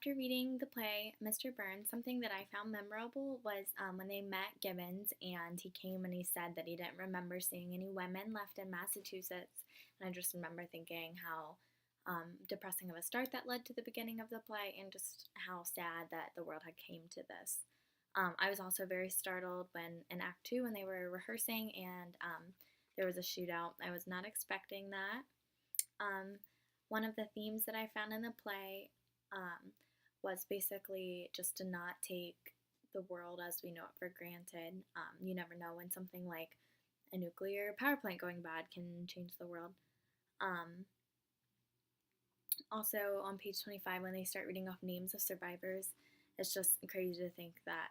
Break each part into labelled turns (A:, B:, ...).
A: after reading the play Mr. Burns, something that I found memorable was when they met Gibbons and he came and he said that he didn't remember seeing any women left in Massachusetts. And I just remember thinking how depressing of a start that led to the beginning of the play and just how sad that the world had came to this. I was also very startled when in Act 2 when they were rehearsing and there was a shootout. I was not expecting that. Um, One of the themes that I found in the play was basically just to not take the world as we know it for granted. You never know when something like a nuclear power plant going bad can change the world. Also, on page 25, when they start reading off names of survivors, it's just crazy to think that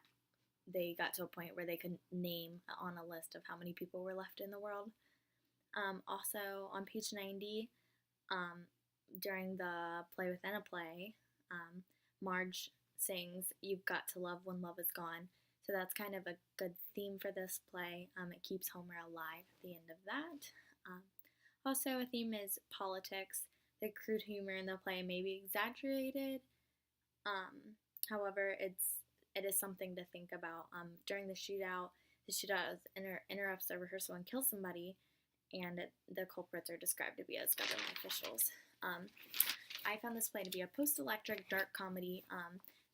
A: they got to a point where they could name on a list of how many people were left in the world. Also, on page 90, um, during the play within a play, Marge sings, "You've got to love when love is gone." So that's kind of a good theme for this play. It keeps Homer alive at the end of that. Also, a theme is politics. The crude humor in the play may be exaggerated. However, it is something to think about. During the shootout interrupts the rehearsal and kills somebody, and the culprits are described to be as government officials. I found this play to be a post-electric dark comedy.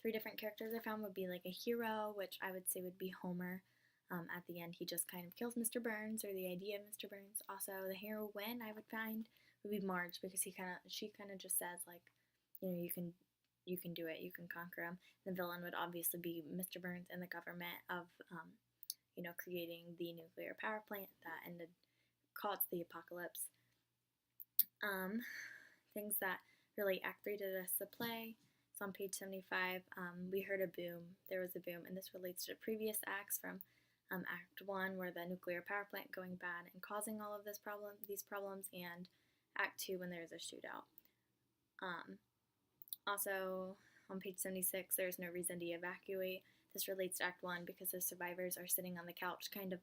A: Three different characters I found would be like a hero, which I would say would be Homer. At the end, he just kind of kills Mr. Burns, or the idea of Mr. Burns. Also, the heroine I would find would be Marge, because she kind of just says like, you can do it, you can conquer him. The villain would obviously be Mr. Burns and the government of creating the nuclear power plant that ended caused the apocalypse. Things that really act 3 to the play. So on page 75, we heard a boom. There was a boom, and this relates to previous acts from Act 1, where the nuclear power plant going bad and causing all of these problems, and Act 2, when there's a shootout. Also, on page 76, there's no reason to evacuate. This relates to Act 1 because the survivors are sitting on the couch kind of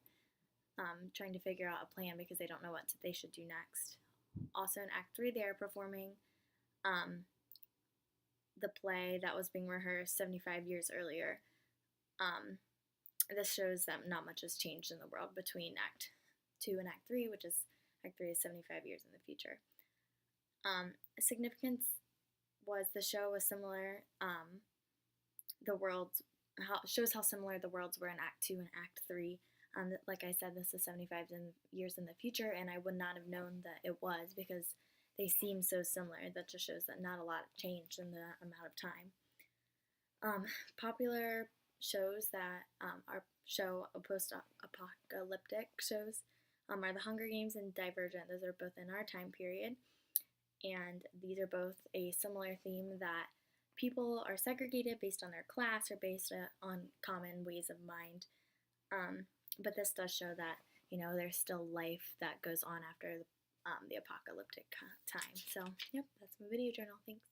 A: trying to figure out a plan because they don't know what they should do next. Also in Act 3, they are performing the play that was being rehearsed 75 years earlier. This shows that not much has changed in the world between Act 2 and Act 3, which is Act 3 is 75 years in the future. Significance was the show was similar. Shows how similar the worlds were in Act 2 and Act 3. Like I said, this is 75 years in the future, and I would not have known that it was because they seem so similar. That just shows that not a lot changed in the amount of time. Popular shows that show post-apocalyptic shows are The Hunger Games and Divergent. Those are both in our time period, and these are both a similar theme that people are segregated based on their class or based on common ways of mind. But this does show that, there's still life that goes on after the apocalyptic time. So, yep, that's my video journal. Thanks.